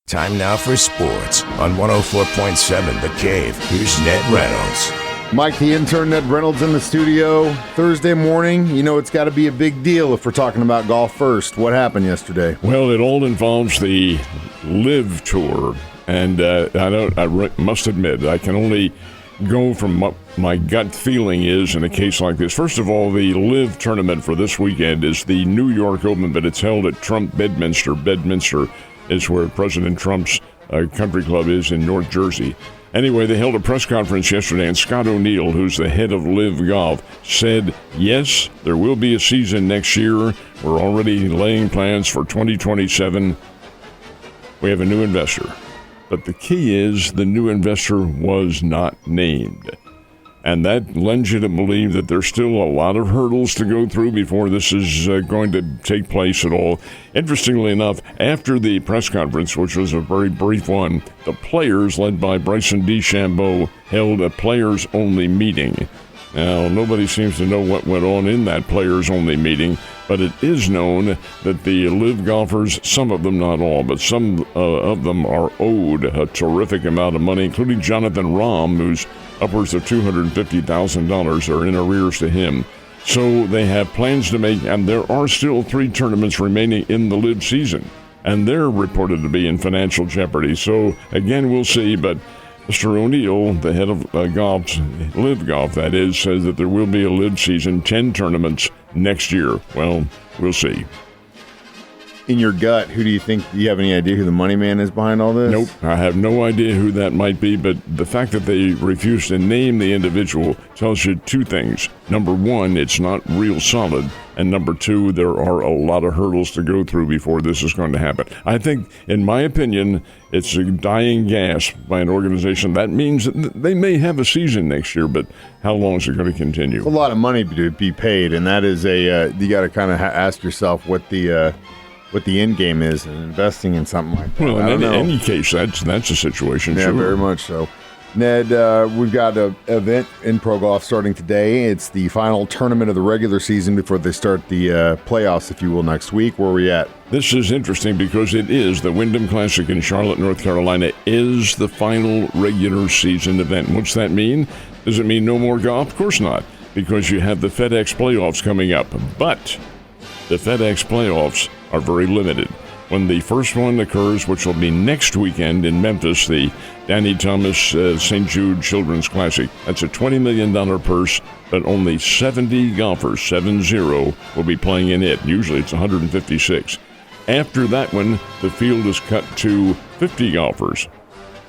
Time now for sports on 104.7 The Cave. Here's Ned Reynolds. Mike, the intern, Ned Reynolds in the studio. Thursday morning, you know it's got to be a big deal if we're talking about golf first. What happened yesterday? Well, it all involves the LIV Tour. And I must admit, I can only go from what my gut feeling is in a case like this. First of all, the LIV tournament for this weekend is the New York Open, but it's held at Trump Bedminster. Bedminster is where President Trump's country club is in North Jersey. Anyway, they held a press conference yesterday, and Scott O'Neill, who's the head of LIV Golf, said, yes, there will be a season next year. We're already laying plans for 2027. We have a new investor. But the key is the new investor was not named. And that lends you to believe that there's still a lot of hurdles to go through before this is going to take place at all. Interestingly enough, after the press conference, which was a very brief one, the players, led by Bryson DeChambeau, held a players-only meeting. Now, nobody seems to know what went on in that players-only meeting, but it is known that the LIV golfers, some of them, not all, but some of them are owed a terrific amount of money, including Jonathan Rahm, who's upwards of $250,000 are in arrears to him. So they have plans to make, and there are still 3 tournaments remaining in the LIV season, and they're reported to be in financial jeopardy. So, again, we'll see, but Mr. O'Neill, the head of LIV Golf, that is, says that there will be a LIV season, 10 tournaments next year. Well, we'll see. In your gut, who do you think, do you have any idea who the money man is behind all this? Nope, I have no idea who that might be, but the fact that they refuse to name the individual tells you 2 things. Number 1, it's not real solid, and number 2, there are a lot of hurdles to go through before this is going to happen. I think, in my opinion, it's a dying gasp by an organization. That means that they may have a season next year, but how long is it going to continue? It's a lot of money to be paid, and that is you got to kind of ask yourself what the end game is in investing in something like that. Well, in any case, that's a situation. Yeah, sure. Very much so. Ned, we've got an event in Pro Golf starting today. It's the final tournament of the regular season before they start the playoffs, if you will, next week. Where are we at? This is interesting because it is the Wyndham Classic in Charlotte, North Carolina, is the final regular season event. What's that mean? Does it mean no more golf? Of course not, because you have the FedEx playoffs coming up. But the FedEx playoffs are very limited. When the first one occurs, which will be next weekend in Memphis, the Danny Thomas St. Jude Children's Classic, that's a $20 million purse, but only 70 golfers, 70, will be playing in it. Usually it's 156. After that one, the field is cut to 50 golfers,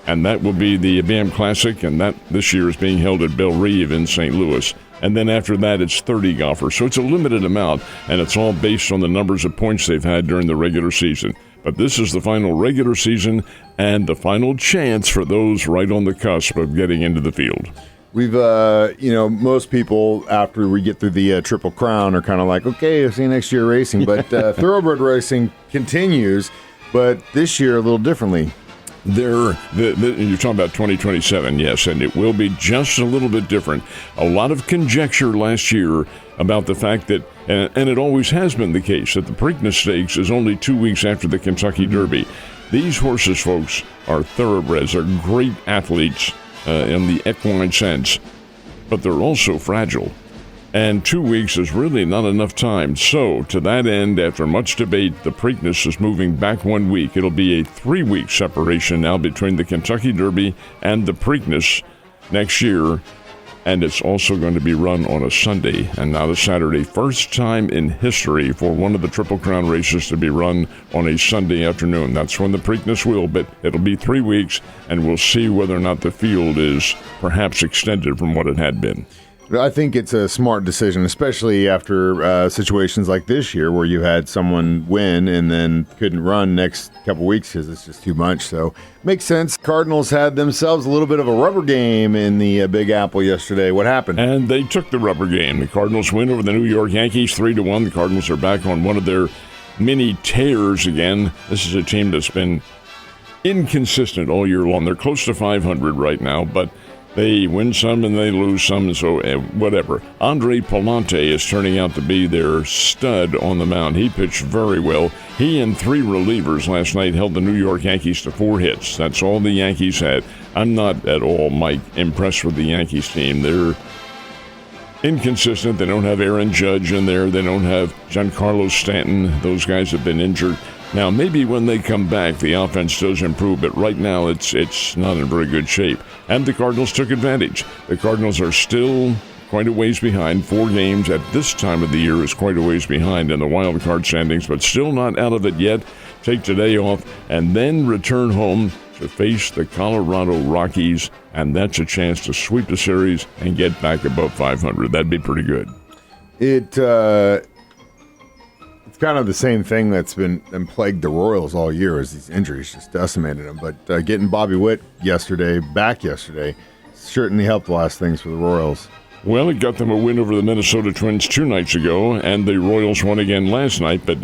and that will be the BAM Classic, and that this year is being held at Belle Reve in St. Louis. And then after that, it's 30 golfers. So it's a limited amount, and it's all based on the numbers of points they've had during the regular season. But this is the final regular season and the final chance for those right on the cusp of getting into the field. We've, most people, after we get through the Triple Crown, are kind of like, okay, I'll see you next year racing. But thoroughbred racing continues, but this year a little differently. You're talking about 2027, yes, and it will be just a little bit different. A lot of conjecture last year about the fact that, and it always has been the case, that the Preakness Stakes is only 2 weeks after the Kentucky Derby. These horses, folks, are thoroughbreds. They're great athletes in the equine sense, but they're also fragile. And 2 weeks is really not enough time. So, to that end, after much debate, the Preakness is moving back 1 week. It'll be a 3-week separation now between the Kentucky Derby and the Preakness next year. And it's also going to be run on a Sunday and not a Saturday. First time in history for one of the Triple Crown races to be run on a Sunday afternoon. That's when the Preakness will, but it'll be 3 weeks, and we'll see whether or not the field is perhaps extended from what it had been. I think it's a smart decision, especially after situations like this year where you had someone win and then couldn't run next couple weeks because it's just too much. So makes sense. Cardinals had themselves a little bit of a rubber game in the Big Apple yesterday. What happened? And they took the rubber game. The Cardinals win over the New York Yankees 3-1. The Cardinals are back on one of their mini tears again. This is a team that's been inconsistent all year long. They're close to 500 right now, but They win some and they lose some, so whatever. Andre Palante is turning out to be their stud on the mound. He pitched very well. He and 3 relievers last night held the New York Yankees to 4 hits. That's all the Yankees had. I'm not at all, Mike, impressed with the Yankees team. They're inconsistent. They don't have Aaron Judge in there. They don't have Giancarlo Stanton. Those guys have been injured. Now, maybe when they come back, the offense does improve, but right now it's not in very good shape. And the Cardinals took advantage. The Cardinals are still quite a ways behind. 4 games at this time of the year is quite a ways behind in the wild card standings, but still not out of it yet. Take today off and then return home to face the Colorado Rockies, and that's a chance to sweep the series and get back above 500. That'd be pretty good. It's kind of the same thing that's been plagued the Royals all year, as these injuries just decimated them. But getting Bobby Witt back yesterday, certainly helped the last things for the Royals. Well, it got them a win over the Minnesota Twins 2 nights ago, and the Royals won again last night. But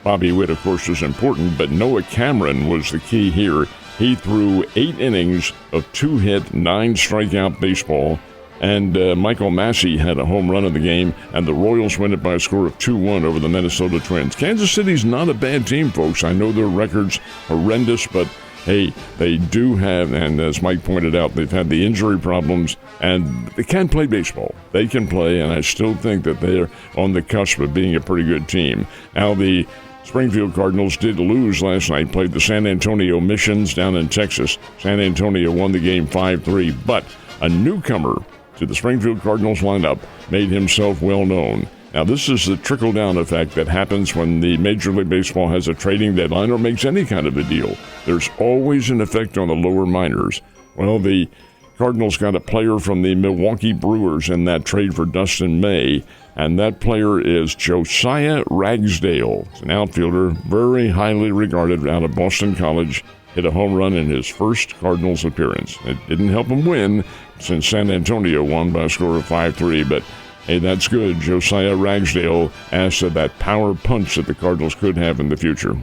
Bobby Witt, of course, was important, but Noah Cameron was the key here. He threw 8 innings of 2-hit, 9-strikeout baseball. And Michael Massey had a home run in the game, and the Royals win it by a score of 2-1 over the Minnesota Twins. Kansas City's not a bad team, folks. I know their record's horrendous, but, hey, they do have, and as Mike pointed out, they've had the injury problems, and they can play baseball. They can play, and I still think that they're on the cusp of being a pretty good team. Now, the Springfield Cardinals did lose last night, played the San Antonio Missions down in Texas. San Antonio won the game 5-3, but a newcomer to the Springfield Cardinals lineup made himself well known. Now, this is the trickle-down effect that happens when the Major League Baseball has a trading deadline or makes any kind of a deal. There's always an effect on the lower minors. Well, the Cardinals got a player from the Milwaukee Brewers in that trade for Dustin May, and that player is Josiah Ragsdale. It's an outfielder, very highly regarded out of Boston College. Hit a home run in his first Cardinals appearance. It didn't help him win since San Antonio won by a score of 5-3, but hey, that's good. Josiah Ragsdale adds to that power punch that the Cardinals could have in the future.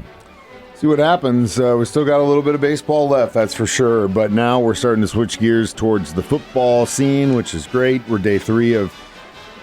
See what happens. We still got a little bit of baseball left, that's for sure, but now we're starting to switch gears towards the football scene, which is great. We're day 3 of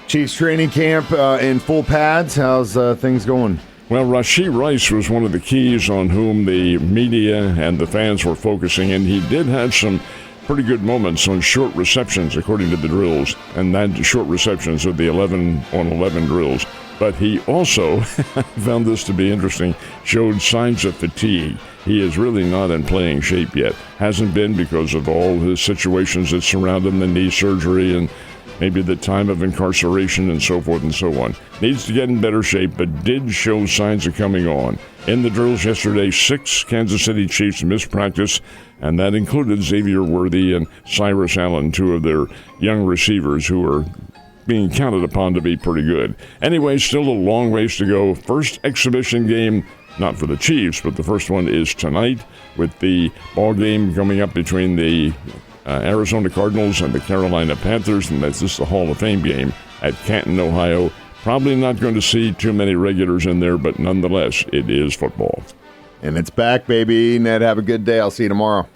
Chiefs training camp in full pads. How's things going? Well, Rashee Rice was one of the keys on whom the media and the fans were focusing, and he did have some pretty good moments on short receptions, according to the drills, and that short receptions of the 11-on-11 drills. But he also, found this to be interesting, showed signs of fatigue. He is really not in playing shape yet. Hasn't been because of all the situations that surround him, the knee surgery and maybe the time of incarceration and so forth and so on. Needs to get in better shape, but did show signs of coming on. In the drills yesterday, 6 Kansas City Chiefs missed practice, and that included Xavier Worthy and Cyrus Allen, 2 of their young receivers who are being counted upon to be pretty good. Anyway, still a long ways to go. First exhibition game, not for the Chiefs, but the first one is tonight with the ball game coming up between the Arizona Cardinals and the Carolina Panthers, and that's just the Hall of Fame game at Canton, Ohio. Probably not going to see too many regulars in there, but nonetheless, it is football. And it's back, baby. Ned, have a good day. I'll see you tomorrow.